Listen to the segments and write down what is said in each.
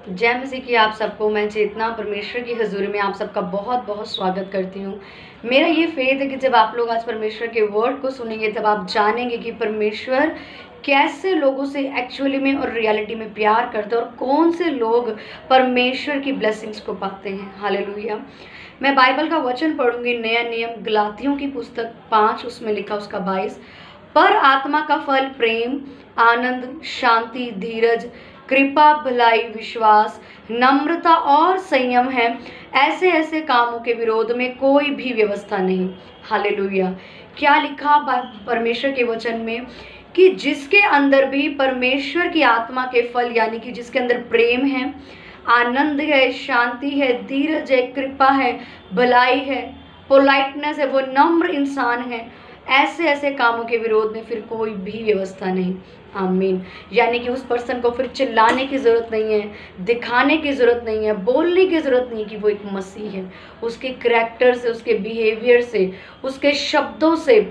जय मसीह की आप सबको मैं चेतना परमेश्वर की हजूरी में आप सबका बहुत बहुत स्वागत करती हूँ। मेरा ये फेथ है कि जब आप लोग आज परमेश्वर के वर्ड को सुनेंगे तब आप जानेंगे कि परमेश्वर कैसे लोगों से एक्चुअली में और रियलिटी में प्यार करते हैं और कौन से लोग परमेश्वर की ब्लेसिंग्स को पाते हैं। हालेलुया। मैं बाइबल का वचन पढ़ूंगी, नया नियम गलातियों की पुस्तक 5 उसमें लिखा उसका 22। पर आत्मा का फल प्रेम, आनंद, शांति, धीरज, कृपा, भलाई, विश्वास, नम्रता और संयम है। ऐसे ऐसे कामों के विरोध में कोई भी व्यवस्था नहीं। हालेलुया। क्या लिखा परमेश्वर के वचन में कि जिसके अंदर भी परमेश्वर की आत्मा के फल यानी कि जिसके अंदर प्रेम है, आनंद है, शांति है, धीरज है, कृपा है, भलाई है, पोलाइटनेस है, वो नम्र इंसान है, ऐसे ऐसे कामों के विरोध में फिर कोई भी व्यवस्था नहीं। आमीन। यानी कि उस पर्सन को फिर चिल्लाने की ज़रूरत नहीं है, दिखाने की ज़रूरत नहीं है, बोलने की ज़रूरत नहीं कि वो एक मसीह है। उसके करैक्टर से, उसके बिहेवियर से, उसके शब्दों से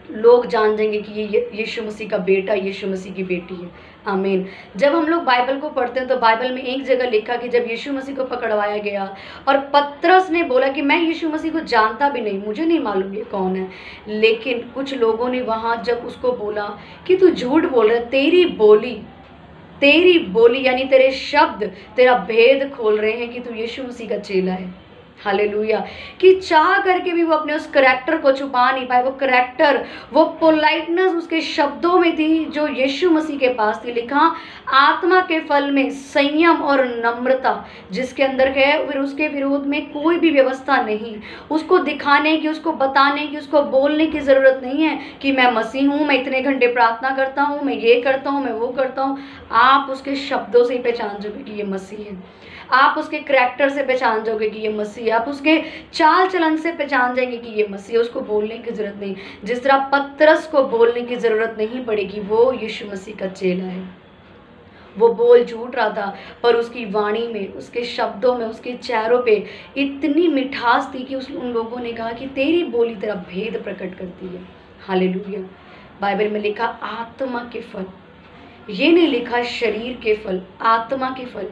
लोग जान जाएंगे कि ये यीशु मसीह का बेटा, यीशु मसीह की बेटी है। आमीन। जब हम लोग बाइबल को पढ़ते हैं तो बाइबल में एक जगह लिखा कि जब यीशु मसीह को पकड़वाया गया और पतरस ने बोला कि मैं यीशु मसीह को जानता भी नहीं, मुझे नहीं मालूम ये कौन है, लेकिन कुछ लोगों ने वहाँ जब उसको बोला कि तू झूठ बोल रहा है, तेरी बोली यानी तेरे शब्द तेरा भेद खोल रहे हैं कि तू यीशु मसीह का चेला है। हालेलुया। कि चाह करके भी वो अपने उस करैक्टर को छुपा नहीं पाए। वो करैक्टर, वो पोलाइटनेस उसके शब्दों में थी जो यीशु मसीह के पास थी। लिखा आत्मा के फल में संयम और नम्रता जिसके अंदर है, फिर उसके विरोध में कोई भी व्यवस्था नहीं। उसको दिखाने की, उसको बताने की, उसको बोलने की ज़रूरत नहीं है कि मैं मसीह हूँ, मैं इतने घंटे प्रार्थना करता हूँ, मैं ये करता हूँ, मैं वो करता हूँ। आप उसके शब्दों से ही पहचान जाओगे कि ये मसीह है। आप उसके करैक्टर से पहचान जाओगे कि ये मसीह है। आप उसके चाल चलन से पहचान जाएंगे कि ये मसीह है। उसको बोलने की ज़रूरत नहीं, जिस तरह पतरस को बोलने की ज़रूरत नहीं पड़ेगी, वो यीशु मसीह का चेला है। वो बोल झूठ रहा था पर उसकी वाणी में, उसके शब्दों में, उसके चेहरों पे इतनी मिठास थी कि उन लोगों ने कहा कि तेरी बोली तेरा भेद प्रकट करती है। हालेलुया। बाइबल में लिखा आत्मा के फल, ये नहीं लिखा शरीर के फल, आत्मा के फल।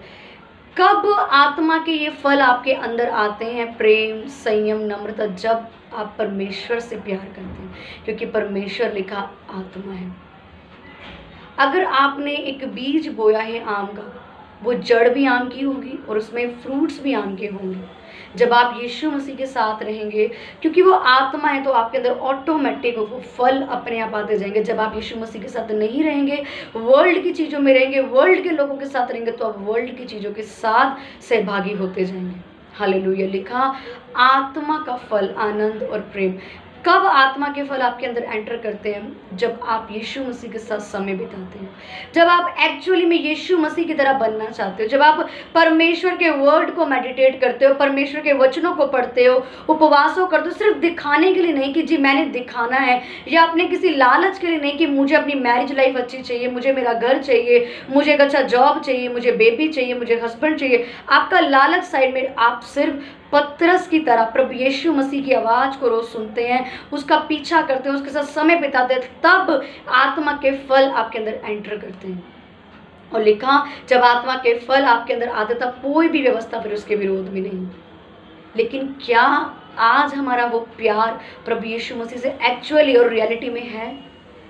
कब आत्मा के ये फल आपके अंदर आते हैं? प्रेम, संयम, नम्रता, जब आप परमेश्वर से प्यार करते हैं, क्योंकि परमेश्वर लिखा आत्मा है। अगर आपने एक बीज बोया है आम का, वो जड़ भी आम की होगी और उसमें फ्रूट्स भी आम के होंगे। जब आप यीशु मसीह के साथ रहेंगे, क्योंकि वो आत्मा है, तो आपके अंदर ऑटोमेटिक वो फल अपने आप आते जाएंगे। जब आप यीशु मसीह के साथ नहीं रहेंगे, वर्ल्ड की चीज़ों में रहेंगे, वर्ल्ड के लोगों के साथ रहेंगे, तो आप वर्ल्ड की चीज़ों के साथ सहभागी होते जाएंगे। हालेलुया। लिखा आत्मा का फल आनंद और प्रेम। कब आत्मा के फल आपके अंदर एंटर करते हैं? जब आप यीशु मसीह के साथ समय बिताते हैं, जब आप एक्चुअली में यीशु मसीह की तरह बनना चाहते हो, जब आप परमेश्वर के वर्ड को मेडिटेट करते हो, परमेश्वर के वचनों को पढ़ते हो, उपवासों करते हो, सिर्फ दिखाने के लिए नहीं कि जी मैंने दिखाना है, या अपने किसी लालच के लिए नहीं कि मुझे अपनी मैरिज लाइफ अच्छी चाहिए, मुझे मेरा घर चाहिए, मुझे एक अच्छा जॉब चाहिए, मुझे बेबी चाहिए, मुझे हस्बैंड चाहिए। आपका लालच साइड में, आप सिर्फ पतरस की तरह प्रभु यीशु मसीह की आवाज़ को रोज सुनते हैं, उसका पीछा करते हैं, उसके साथ समय बिताते हैं, तब आत्मा के फल आपके अंदर एंटर करते हैं। और लिखा जब आत्मा के फल आपके अंदर आते तब कोई भी व्यवस्था फिर उसके विरोध में नहीं। लेकिन क्या आज हमारा वो प्यार प्रभु यीशु मसीह से एक्चुअली और रियलिटी में है,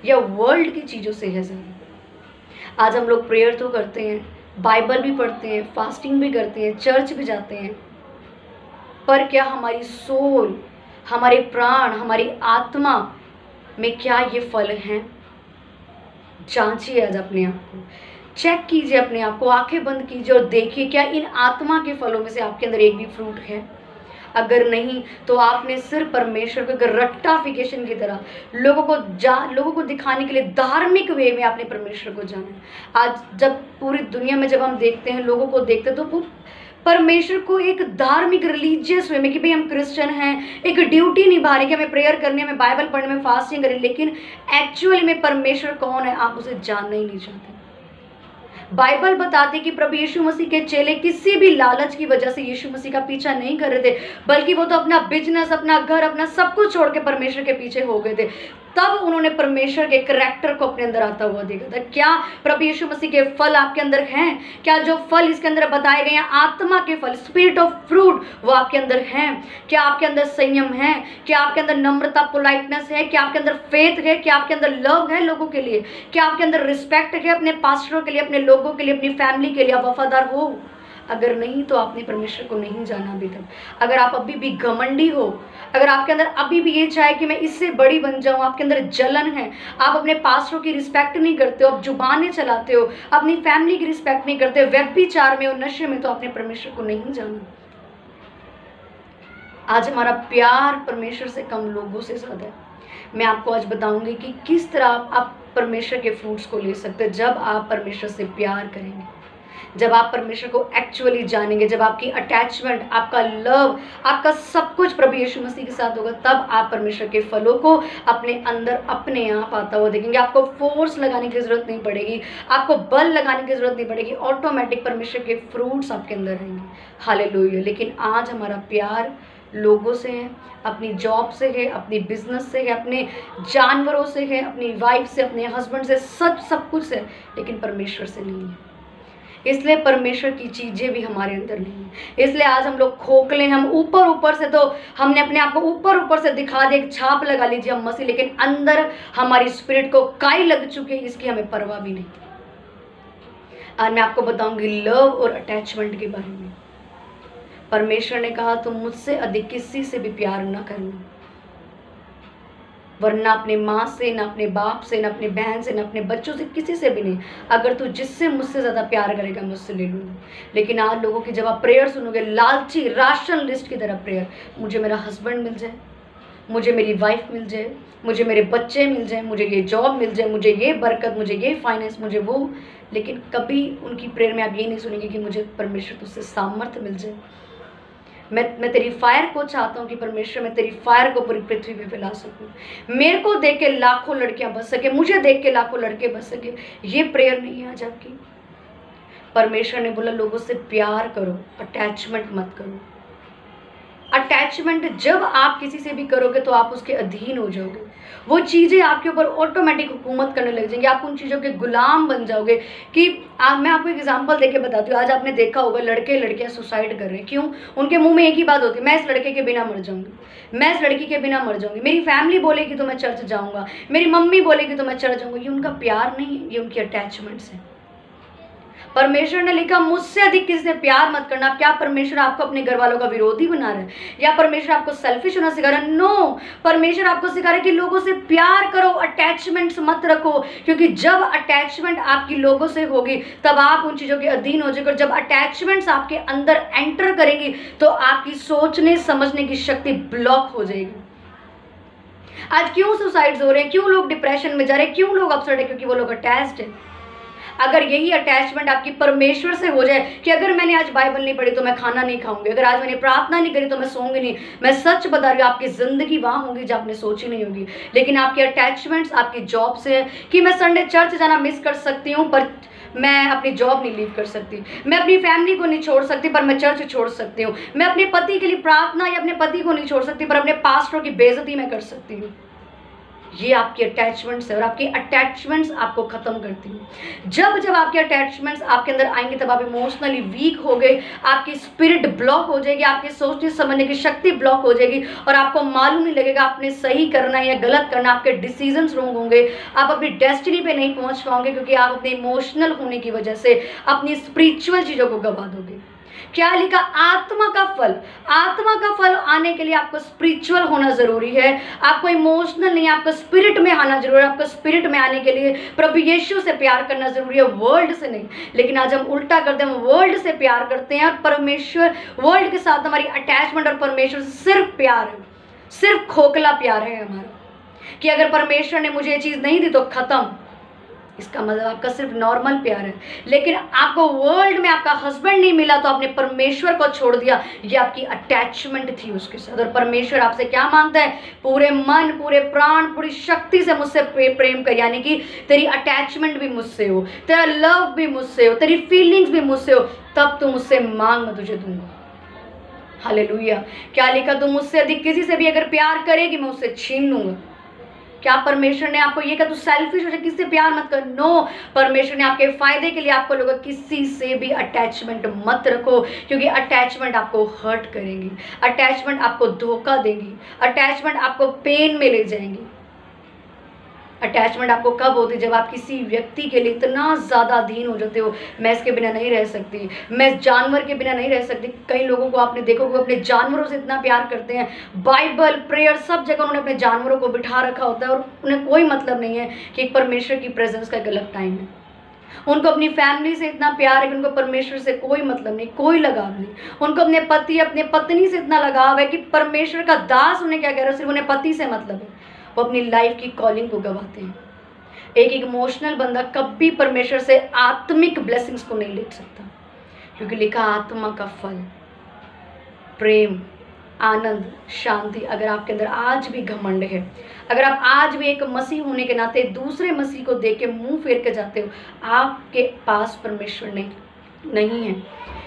या वर्ल्ड की चीज़ों से है ज़्यादा? आज हम लोग प्रेयर तो करते हैं, बाइबल भी पढ़ते हैं, फास्टिंग भी करते हैं, चर्च भी जाते हैं, पर क्या हमारी सोल, हमारे प्राण, हमारी आत्मा में क्या ये फल हैं? जांचिए आज अपने आप को, चेक कीजिए अपने आप को, आंखें बंद कीजिए और देखिए क्या इन आत्मा के फलों में से आपके अंदर एक भी फ्रूट है। अगर नहीं तो आपने सिर्फ परमेश्वर को रट्टाफिकेशन की तरह लोगों को दिखाने के लिए धार्मिक वे में आपने परमेश्वर को जाना। आज जब पूरी दुनिया में जब हम देखते हैं, लोगों को देखते हैं, तो वो परमेश्वर को एक धार्मिक रिलीजियस वे में कि भाई हम क्रिश्चियन हैं, एक ड्यूटी निभा रहे कि हमें प्रेयर करने में, बाइबल पढ़ने में, फास्टिंग करें, लेकिन एक्चुअली में परमेश्वर कौन है आप उसे जानना ही नहीं चाहते। बाइबल बताते कि प्रभु यीशु मसीह के चेले किसी भी लालच की वजह से यीशु मसीह का पीछा नहीं कर रहे थे, बल्कि वो तो अपना बिजनेस, अपना घर, अपना सब कुछ छोड़ के परमेश्वर के पीछे हो गए थे। तब उन्होंने परमेश्वर के करैक्टर को अपने अंदर आता हुआ देखा था। क्या प्रभु यीशु मसीह के फल आपके अंदर हैं? क्या जो फल इसके अंदर बताए गए हैं, आत्मा के फल, स्पिरिट ऑफ फ्रूट, वो आपके अंदर हैं? क्या आपके अंदर संयम है? क्या आपके अंदर नम्रता, पोलाइटनेस है? क्या आपके अंदर फेथ है? क्या आपके अंदर लव है लोगों के लिए? क्या आपके अंदर रिस्पेक्ट है अपने पास्टरों के लिए, अपने लोगों के लिए, अपनी फैमिली के लिए? आप वफादार हो? अगर नहीं तो आपने परमेश्वर को नहीं जाना अभी तक। अगर आप अभी भी घमंडी हो, अगर आपके अंदर अभी भी ये चाहे कि मैं इससे बड़ी बन जाऊं, आपके अंदर जलन है, आप अपने पास्टरों की रिस्पेक्ट नहीं करते हो, आप जुबानें चलाते हो, अपनी फैमिली की रिस्पेक्ट नहीं करते हो, व्यभिचार में हो, नशे में, तो आपने परमेश्वर को नहीं जाना। आज हमारा प्यार परमेश्वर से कम लोगों से ज्यादा है। मैं आपको आज बताऊंगी कि किस तरह आप परमेश्वर के फ्रूट्स को ले सकते हैं। जब आप परमेश्वर से प्यार करेंगे, जब आप परमेश्वर को एक्चुअली जानेंगे, जब आपकी अटैचमेंट, आपका लव, आपका सब कुछ प्रभु यीशु मसीह के साथ होगा, तब आप परमेश्वर के फलों को अपने अंदर अपने आप आता हुआ देखेंगे। आपको फोर्स लगाने की जरूरत नहीं पड़ेगी, आपको बल लगाने की जरूरत नहीं पड़ेगी, ऑटोमेटिक परमेश्वर के फ्रूट्स आपके अंदर आएंगे। हालेलुया। लेकिन आज हमारा प्यार लोगों से है, अपनी जॉब से है, अपनी बिजनेस से है, अपने जानवरों से है, अपनी वाइफ से, अपने हस्बैंड से, सब कुछ से, लेकिन परमेश्वर से नहीं है। इसलिए परमेश्वर की चीजें भी हमारे अंदर नहीं है। इसलिए आज हम लोग खोखले, हम ऊपर से तो हमने अपने आप को ऊपर से दिखा दे, एक छाप लगा लीजिए हम मसीह, लेकिन अंदर हमारी स्पिरिट को काई लग चुकी है, इसकी हमें परवाह भी नहीं। आज मैं आपको बताऊंगी लव और अटैचमेंट के बारे में। परमेश्वर ने कहा तुम मुझसे अधिक किसी से भी प्यार न करना, वरना अपने माँ से, ना अपने बाप से, ना अपने बहन से, ना अपने बच्चों से, किसी से भी नहीं। अगर तू जिससे मुझसे ज़्यादा प्यार करेगा, मुझसे ले लूँगा। लेकिन आज लोगों की जब आप प्रेयर सुनोगे, लालची राशन लिस्ट की तरह प्रेयर, मुझे मेरा हस्बैंड मिल जाए, मुझे मेरी वाइफ मिल जाए, मुझे मेरे बच्चे मिल जाए, मुझे ये जॉब मिल जाए, मुझे ये बरकत, मुझे ये फाइनेंस, मुझे वो। लेकिन कभी उनकी प्रेयर में आप ये नहीं सुनेंगे कि मुझे परमेश्वर तुझसे सामर्थ्य मिल जाए। मैं तेरी फायर को चाहता हूँ कि परमेश्वर मैं तेरी फायर को पूरी पृथ्वी पे फैला सकूँ। मेरे को देख के लाखों लड़कियां बच सके, मुझे देख के लाखों लड़के बच सके। ये प्रेयर नहीं है आज आपकी। परमेश्वर ने बोला लोगों से प्यार करो, अटैचमेंट मत करो। अटैचमेंट जब आप किसी से भी करोगे तो आप उसके अधीन हो जाओगे। वो चीज़ें आपके ऊपर ऑटोमेटिक हुकूमत करने लग जाएंगी, आप उन चीज़ों के गुलाम बन जाओगे। कि मैं आपको एक एग्जांपल देके बताती हूँ। आज आपने देखा होगा लड़के लड़कियाँ सुसाइड कर रहे हैं। क्यों? उनके मुंह में एक ही बात होती है, मैं इस लड़के के बिना मर जाऊंगी, मैं इस लड़की के बिना मर जाऊंगी, मेरी फैमिली बोलेगी तो मैं चर्च जाऊँगा, मेरी मम्मी बोलेगी तो मैं चर्च जाऊँगा। ये उनका प्यार नहीं है, ये उनकी अटैचमेंट्स है। परमेश्वर ने लिखा मुझसे अधिक किसी से प्यार मत करना। क्या परमेश्वर आपको अपने घर वालों का विरोधी बना रहा है, या परमेश्वर आपको सेल्फिश होना सिखा रहा है? नो, परमेश्वर आपको सिखा रहा है कि लोगों से प्यार करो, अटैचमेंट्स मत रखो। क्योंकि जब अटैचमेंट आपकी लोगों से होगी तब आप उन चीजों के अधीन हो जाएंगे। और जब अटैचमेंट्स आपके अंदर एंटर करेंगी तो आपकी सोचने समझने की शक्ति ब्लॉक हो जाएगी। आज क्यों सुसाइड्स हो रहे हैं, क्यों लोग डिप्रेशन में जा रहे हैं, क्यों लोग अपसेट है? क्योंकि वो लोग अटैच्ड है। अगर यही अटैचमेंट आपकी परमेश्वर से हो जाए कि अगर मैंने आज बाइबल नहीं पढ़ी तो मैं खाना नहीं खाऊंगी, अगर आज मैंने प्रार्थना नहीं करी तो मैं सोऊंगी नहीं, मैं सच बता रही हूँ आपकी जिंदगी वहां होगी जब आपने सोची नहीं होगी। लेकिन आपके अटैचमेंट्स आपकी जॉब से है कि मैं संडे चर्च जाना मिस कर सकती हूँ पर मैं अपनी जॉब नहीं लीव कर सकती, मैं अपनी फैमिली को नहीं छोड़ सकती पर मैं चर्च छोड़ सकती हूँ, मैं अपने पति के लिए प्रार्थना या अपने पति को नहीं छोड़ सकती पर अपने पास्टरों की बेइज्जती मैं कर सकती हूँ। ये आपकी अटैचमेंट्स है और आपकी अटैचमेंट्स आपको खत्म करती हैं। जब आपके अटैचमेंट्स आपके अंदर आएंगे तब आप इमोशनली वीक हो गए, आपकी स्पिरिट ब्लॉक हो जाएगी, आपकी सोचने समझने की शक्ति ब्लॉक हो जाएगी और आपको मालूम नहीं लगेगा आपने सही करना है या गलत करना। आपके डिसीजंस रॉन्ग होंगे, आप अपनी डेस्टिनी पे नहीं पहुंच पाओगे क्योंकि आप अपने इमोशनल होने की वजह से अपनी स्पिरिचुअल चीजों को गवा दोगे। क्या लिखा? आत्मा का फल। आत्मा का फल आने के लिए आपको स्पिरिचुअल होना जरूरी है, आपको इमोशनल नहीं, आपको स्पिरिट में आना जरूरी है। आपको स्पिरिट में आने के लिए प्रभु यीशु से प्यार करना जरूरी है, वर्ल्ड से नहीं। लेकिन आज हम उल्टा करते हैं, हम वर्ल्ड से प्यार करते हैं और परमेश्वर, वर्ल्ड के साथ हमारी अटैचमेंट और परमेश्वर से सिर्फ प्यार है, सिर्फ खोखला प्यार है हमारा कि अगर परमेश्वर ने मुझे ये चीज़ नहीं दी तो खत्म। इसका मतलब आपका सिर्फ नॉर्मल प्यार है। लेकिन आपको वर्ल्ड में आपका हस्बैंड नहीं मिला तो आपने परमेश्वर को छोड़ दिया, ये आपकी अटैचमेंट थी उसके साथ। और परमेश्वर आपसे क्या मांगता है? पूरे मन, पूरे प्राण, पूरी शक्ति से मुझसे प्रेम कर, यानी कि तेरी अटैचमेंट भी मुझसे हो, तेरा लव भी मुझसे हो, तेरी फीलिंग्स भी मुझसे हो, तब तू मुझसे मांग, मैं तुझे दूंगा। हालेलुया। क्या लिखा? तू मुझसे अधिक किसी से भी अगर प्यार करेगी मैं उससे छीन लूंगा। क्या परमेश्वर ने आपको ये कहा तू सेल्फिश हो जाए, किसी से प्यार मत कर? नो, परमेश्वर ने आपके फायदे के लिए आपको लोगों किसी से भी अटैचमेंट मत रखो, क्योंकि अटैचमेंट आपको हर्ट करेंगी, अटैचमेंट आपको धोखा देंगी, अटैचमेंट आपको पेन में ले जाएंगी। अटैचमेंट आपको कब होती है? जब आप किसी व्यक्ति के लिए इतना ज़्यादा अधीन हो जाते हो, मैं इसके बिना नहीं रह सकती, मैं इस जानवर के बिना नहीं रह सकती। कई लोगों को आपने देखो वो अपने जानवरों से इतना प्यार करते हैं, बाइबल, प्रेयर, सब जगह उन्होंने अपने जानवरों को बिठा रखा होता है और उन्हें कोई मतलब नहीं है कि एक परमेश्वर की प्रेजेंस का एक अलग टाइम है। उनको अपनी फैमिली से इतना प्यार है कि उनको परमेश्वर से कोई मतलब नहीं, कोई लगाव नहीं। उनको अपने पति, अपने पत्नी से इतना लगाव है कि परमेश्वर का दास उन्हें क्या कह रहा है, सिर्फ उन्हें पति से मतलब है। वो अपनी लाइफ की कॉलिंग को गवाते हैं। एक इमोशनल बंदा कभी परमेश्वर से आत्मिक ब्लेसिंग्स को नहीं ले सकता, क्योंकि लिखा आत्मा का फल प्रेम, आनंद, शांति। अगर आपके अंदर आज भी घमंड है, अगर आप आज भी एक मसीह होने के नाते दूसरे मसीह को देख के मुंह फेर के जाते हो, आपके पास परमेश्वर नहीं है,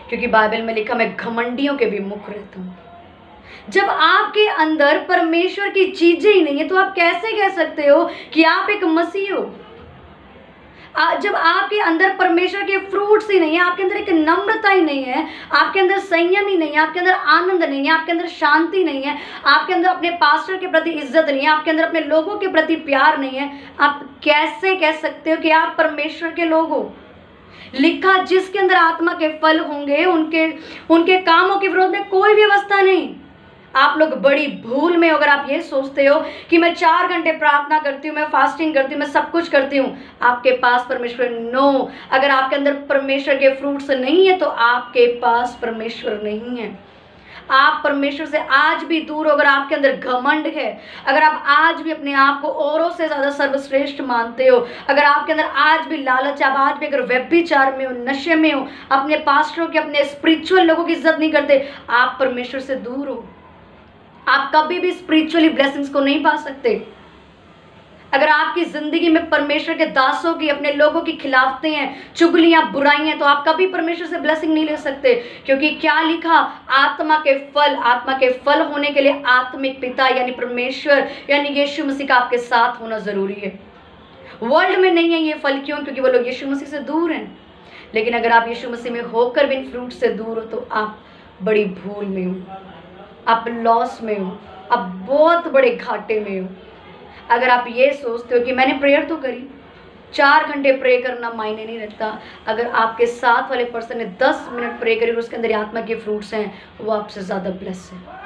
क्योंकि बाइबल में लिखा मैं घमंडियों के भी मुख रहता हूँ। जब आपके अंदर परमेश्वर की चीजें ही नहीं है तो आप कैसे कह सकते हो कि आप एक मसीह हो? जब आपके अंदर परमेश्वर के फ्रूट्स ही नहीं है, आपके अंदर एक नम्रता ही नहीं है, आपके अंदर संयम ही नहीं है, आपके अंदर आनंद नहीं है, आपके अंदर शांति नहीं है, आपके अंदर अपने पास्टर के प्रति इज्जत नहीं है, आपके अंदर अपने लोगों के प्रति प्यार नहीं है, आप कैसे कह सकते हो कि आप परमेश्वर के लोग हो? लिखा जिसके अंदर आत्मा के फल होंगे उनके कामों के विरोध में कोई व्यवस्था नहीं। आप लोग बड़ी भूल में हो अगर आप ये सोचते हो कि मैं 4 घंटे प्रार्थना करती हूँ, मैं फास्टिंग करती हूँ, मैं सब कुछ करती हूँ, आपके पास परमेश्वर। नो, अगर आपके अंदर परमेश्वर के फ्रूट्स नहीं है तो आपके पास परमेश्वर नहीं है। आप परमेश्वर से आज भी दूर हो अगर आपके अंदर घमंड है, अगर आप आज भी अपने आप को औरों से ज़्यादा सर्वश्रेष्ठ मानते हो, अगर आपके अंदर आज भी लालच, आप आज भी अगर व्यभिचार में हो, नशे में हो, अपने पास्टरों के, अपने स्पिरिचुअल लोगों की इज्जत नहीं करते, आप परमेश्वर से दूर हो। आप कभी भी स्पिरिचुअली ब्लेसिंग्स को नहीं पा सकते। अगर आपकी जिंदगी में परमेश्वर के दासों की, अपने लोगों की खिलाफतें हैं, चुगलियां, बुराइयां, तो आप कभी परमेश्वर से ब्लेसिंग नहीं ले सकते, क्योंकि क्या लिखा? आत्मा के फल होने के लिए आत्मिक पिता यानी परमेश्वर यानी यीशु मसीह का आपके साथ होना जरूरी है। वर्ल्ड में नहीं है ये फल। क्यों? क्योंकि वो लोग यीशु मसीह से दूर हैं। लेकिन अगर आप यीशु मसीह में होकर भी इन फ्रूट से दूर हो तो आप बड़ी भूल में हो, आप लॉस में हो, आप बहुत बड़े घाटे में हो। अगर आप ये सोचते हो कि मैंने प्रेयर तो करी, 4 घंटे प्रे करना मायने नहीं रखता, अगर आपके साथ वाले पर्सन ने 10 मिनट प्रे करी और उसके अंदर आत्मा के फ्रूट्स हैं, वो आपसे ज़्यादा ब्लेस है।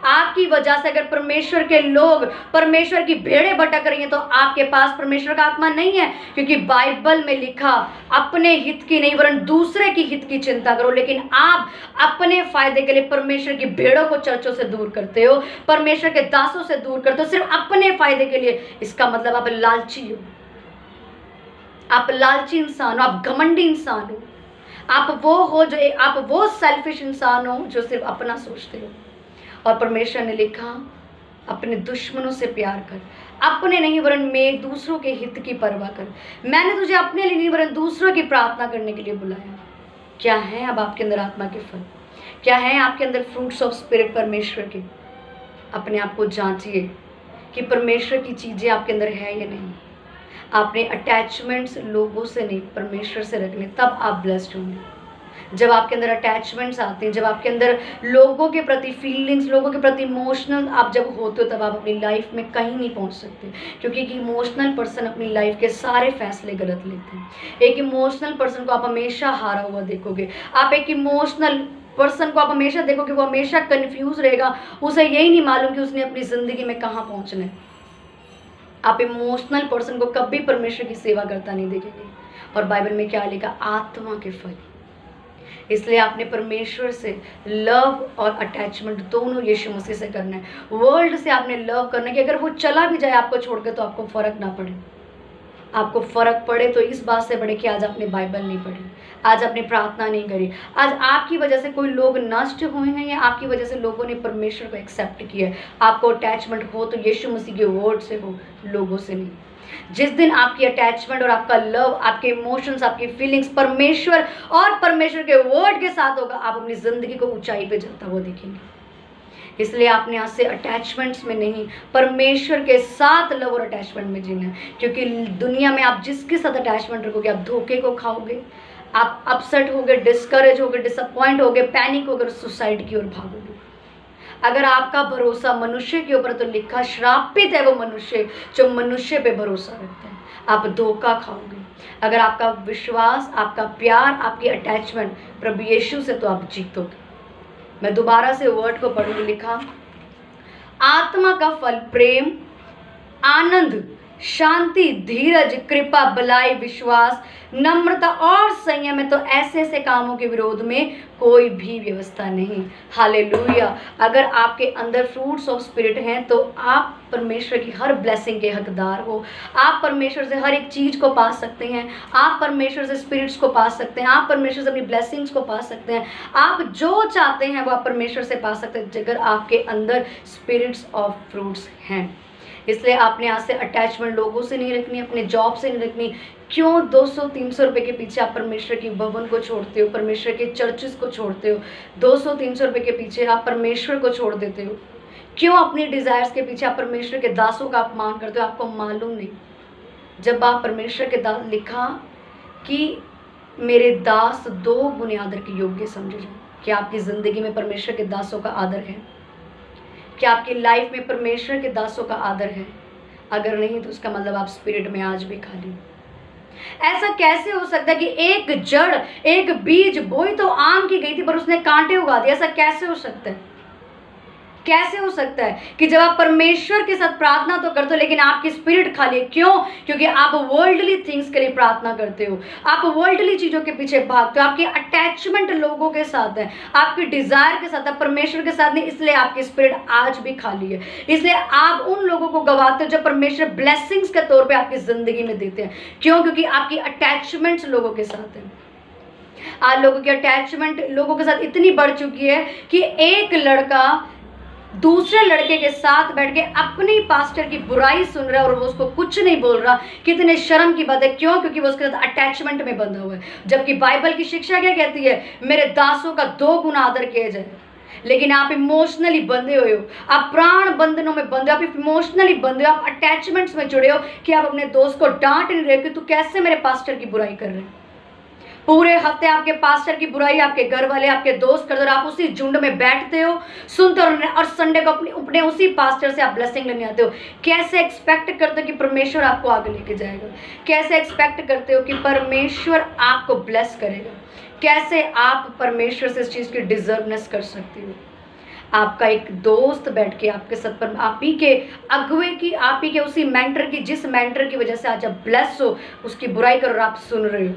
आपकी वजह से अगर परमेश्वर के लोग, परमेश्वर की भेड़ें भटक रही हैं, तो आपके पास परमेश्वर का आत्मा नहीं है, क्योंकि बाइबल में लिखा अपने हित की नहीं वरन दूसरे की हित की चिंता करो। लेकिन आप अपने फायदे के लिए परमेश्वर की भेड़ों को चर्चों से दूर करते हो, परमेश्वर के दासों से दूर करते हो, सिर्फ अपने फायदे के लिए। इसका मतलब आप लालची हो, आप लालची इंसान हो, आप घमंडी इंसान हो, आप वो सेल्फिश इंसान हो जो सिर्फ अपना सोचते हो। और परमेश्वर ने लिखा अपने दुश्मनों से प्यार कर, अपने नहीं वरन में दूसरों के हित की परवाह कर। मैंने तुझे अपने लिए नहीं वरन दूसरों की प्रार्थना करने के लिए बुलाया। क्या है अब आपके अंदर आत्मा के फल? क्या है आपके अंदर फ्रूट्स ऑफ स्पिरिट परमेश्वर के? अपने आप को जांचिए कि परमेश्वर की चीज़ें आपके अंदर है या नहीं। आपने अटैचमेंट्स लोगों से नहीं, परमेश्वर से रखने, तब आप ब्लेस्ड होंगे। जब आपके अंदर अटैचमेंट्स आते हैं, जब आपके अंदर लोगों के प्रति फीलिंग्स, लोगों के प्रति इमोशनल आप जब होते हो, तब आप अपनी लाइफ में कहीं नहीं पहुंच सकते, क्योंकि एक इमोशनल पर्सन अपनी लाइफ के सारे फैसले गलत लेते हैं। एक इमोशनल पर्सन को आप हमेशा हारा हुआ देखोगे। आप एक इमोशनल पर्सन को आप हमेशा देखोगे वो हमेशा कन्फ्यूज रहेगा, उसे यही नहीं मालूम कि उसने अपनी ज़िंदगी में कहाँ पहुँचना है। आप इमोशनल पर्सन को कभी परमेश्वर की सेवा करता नहीं देखेंगे। और बाइबल में क्या लिखा? आत्मा के फल। इसलिए आपने परमेश्वर से लव और अटैचमेंट दोनों यीशु मसीह से करना है। वर्ल्ड से आपने लव करना है कि अगर वो चला भी जाए आपको छोड़कर तो आपको फ़र्क ना पड़े। आपको फ़र्क पड़े तो इस बात से पड़े कि आज आपने बाइबल नहीं पढ़ी, आज आपने प्रार्थना नहीं करी, आज आपकी वजह से कोई लोग नष्ट हुए हैं या आपकी वजह से लोगों ने परमेश्वर को एक्सेप्ट किया है। आपको अटैचमेंट हो तो यीशु मसीह के वर्ड से हो, लोगों से नहीं। जिस दिन आपकी अटैचमेंट और आपका लव, आपके इमोशंस, आपकी फीलिंग्स परमेश्वर और परमेश्वर के वर्ड के साथ होगा, आप अपनी ज़िंदगी को ऊंचाई पे जाता हुआ देखेंगे। इसलिए आपने आज से अटैचमेंट्स में नहीं, परमेश्वर के साथ लव और अटैचमेंट में जीना है। क्योंकि दुनिया में आप जिसके साथ अटैचमेंट रखोगे, आप धोखे को खाओगे, आप अपसेट होगे, डिस्करेज होगे, डिसअपॉइंट होगे, पैनिक होगे, सुसाइड की ओर भागोगे। अगर आपका भरोसा मनुष्य के ऊपर, तो लिखा श्रापित है वो मनुष्य जो मनुष्य पे भरोसा रखता है। आप धोखा खाओगे। अगर आपका विश्वास, आपका प्यार, आपकी अटैचमेंट प्रभु यीशु से, तो आप जीतोगे। मैं दोबारा से वर्ड को पढ़ूंगी। लिखा, आत्मा का फल प्रेम, आनंद, शांति, धीरज, कृपा, भलाई, विश्वास, नम्रता और संयम है, तो ऐसे ऐसे कामों के विरोध में कोई भी व्यवस्था नहीं। हालेलुया। अगर आपके अंदर फ्रूट्स ऑफ स्पिरिट हैं, तो आप परमेश्वर की हर ब्लेसिंग के हकदार हो। आप परमेश्वर से हर एक चीज को पा सकते हैं। आप परमेश्वर से स्पिरिट्स को पा सकते हैं। आप परमेश्वर से अपनी ब्लेसिंग्स को पा सकते हैं। आप जो चाहते हैं वो आप परमेश्वर से पा सकते हैं, अगर आपके अंदर स्पिरिट्स ऑफ फ्रूट्स हैं। इसलिए आपने आज से अटैचमेंट लोगों से नहीं रखनी, अपने जॉब से नहीं रखनी। क्यों 200-300 रुपए के पीछे आप परमेश्वर की भवन को छोड़ते हो, परमेश्वर के चर्चेस को छोड़ते हो? 200-300 रुपए के पीछे आप परमेश्वर को छोड़ देते हो? क्यों अपनी डिजायर्स के पीछे आप परमेश्वर के दासों का अपमान करते हो? आपको मालूम नहीं, जब आप परमेश्वर के दास, लिखा कि मेरे दास 2 गुने आदर के योग्य समझे जाए। क्या आपकी जिंदगी में परमेश्वर के दासों का आदर है? क्या आपकी लाइफ में परमेश्वर के दासों का आदर है? अगर नहीं, तो उसका मतलब आप स्पिरिट में आज भी खाली। ऐसा कैसे हो सकता है कि एक जड़, एक बीज बोई तो आम की गई थी, पर उसने कांटे उगा दिए? ऐसा कैसे हो सकता है? कैसे हो सकता है कि जब आप परमेश्वर के साथ प्रार्थना तो करते हो, लेकिन आपकी स्पिरिट खाली है? क्यों? क्योंकि आप वर्ल्डली थिंग्स के लिए प्रार्थना करते हो, आप वर्ल्डली चीजों के पीछे भागते हो। आपकी अटैचमेंट लोगों के साथ है, आपकी डिजायर के साथ है, परमेश्वर के साथ नहीं। इसलिए आपकी स्पिरिट आज भी खाली है। इसलिए आप उन लोगों को गवाते हो जो परमेश्वर ब्लेसिंग्स के तौर पर आपकी जिंदगी में देते हैं। क्यों? क्योंकि आपकी अटैचमेंट्स लोगों के साथ है। आज लोगों की अटैचमेंट लोगों के साथ इतनी बढ़ चुकी है कि एक लड़का दूसरे लड़के के साथ बैठ के अपनी पास्टर की बुराई सुन रहा है और वो उसको कुछ नहीं बोल रहा। कितने शर्म की बात है। क्यों? क्योंकि वो उसके साथ अटैचमेंट में बंधा हुआ है। जबकि बाइबल की शिक्षा क्या कहती है? मेरे दासों का 2 गुना आदर किया जाए। लेकिन आप इमोशनली बंधे हुए हो, आप प्राण बंधनों में बंधे हो, आप इमोशनली बंधे हो, आप अटैचमेंट्स में जुड़े हो कि आप अपने दोस्त को डांट नहीं रहे कि तू कैसे मेरे पास्टर की बुराई कर रहे हैं। पूरे हफ्ते आपके पास्टर की बुराई आपके घर वाले, आपके दोस्त करते, और आप उसी झुंड में बैठते हो, सुनते हो, और संडे को अपने उसी पास्टर से आप ब्लेसिंग लेने आते हो। कैसे एक्सपेक्ट करते हो कि परमेश्वर आपको आगे लेके जाएगा? कैसे एक्सपेक्ट करते हो कि परमेश्वर आपको ब्लेस करेगा? कैसे आप परमेश्वर से इस चीज़ की डिजर्वनेस कर सकते हो? आपका एक दोस्त बैठ के आपके साथ, पर आप ही के अगुवे की, आप ही के उसी मेंटर की, जिस मेंटर की वजह से आज आप ब्लेस हो, उसकी बुराई करो और आप सुन रहे हो।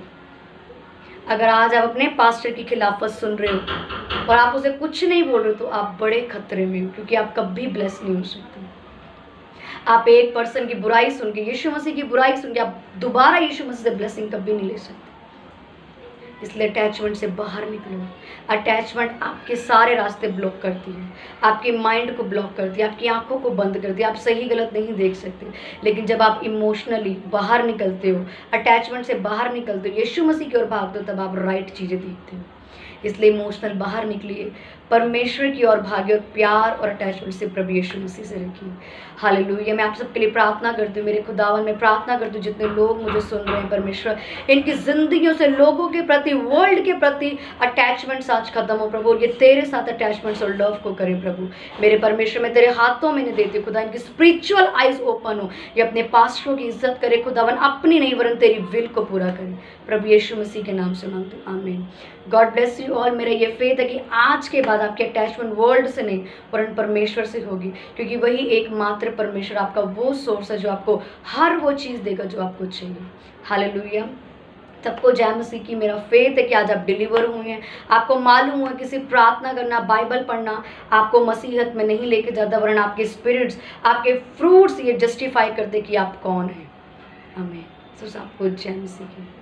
अगर आज आप अपने पास्टर की खिलाफत सुन रहे हो और आप उसे कुछ नहीं बोल रहे हो, तो आप बड़े खतरे में हो, क्योंकि आप कभी ब्लेस नहीं हो सकते। आप एक पर्सन की बुराई सुन के, यीशु मसीह की बुराई सुन के, आप दोबारा यीशु मसीह से ब्लेसिंग कभी नहीं ले सकते। इसलिए अटैचमेंट से बाहर निकलो। अटैचमेंट आपके सारे रास्ते ब्लॉक करती है, आपके माइंड को ब्लॉक करती है, आपकी आंखों को बंद करती है, आप सही गलत नहीं देख सकते। लेकिन जब आप इमोशनली बाहर निकलते हो, अटैचमेंट से बाहर निकलते हो, यीशु मसीह की ओर भागते हो, तब आप राइट चीज़ें देखते हो। इसलिए इमोशनल बाहर निकलिए, परमेश्वर की ओर भागे और प्यार और अटैचमेंट से प्रभु यीशु मसीह से रखिए। हालेलुया। मैं आप सबके लिए प्रार्थना करती हूँ, मेरे खुदावन में प्रार्थना करती हूँ, जितने लोग मुझे सुन रहे हैं परमेश्वर, इनकी जिंदगियों से लोगों के प्रति, वर्ल्ड के प्रति अटैचमेंट्स आज खत्म हो प्रभु, और ये तेरे साथ अटैचमेंट्स और लव को करें प्रभु। मेरे परमेश्वर में तेरे हाथों में देती हूँ खुदा, इनकी स्पिरिचुअल आइज ओपन हो, ये अपने पास्टरों की इज्जत करे खुदावन, अपनी नहीं वरन तेरी विल को पूरा करे। प्रभु यीशु मसीह के नाम से मांगते हैं, आमीन। God bless you all. मेरा ये फेथ है कि आज के बाद आपकी अटैचमेंट वर्ल्ड से नहीं वरन परमेश्वर से होगी, क्योंकि वही एकमात्र परमेश्वर आपका वो सोर्स है जो आपको हर वो चीज़ देगा जो आपको चाहिए। हालेलुया। सबको जय मसीह की। मेरा फेथ है कि आज आप डिलीवर हुए हैं, आपको मालूम हुआ किसी प्रार्थना करना, बाइबल पढ़ना आपको मसीहत में नहीं लेके जाता, वरन आपके स्पिरिट्स, आपके फ्रूट्स ये जस्टिफाई करते कि आप कौन हैं। आमीन। तो सबको जय मसीह की।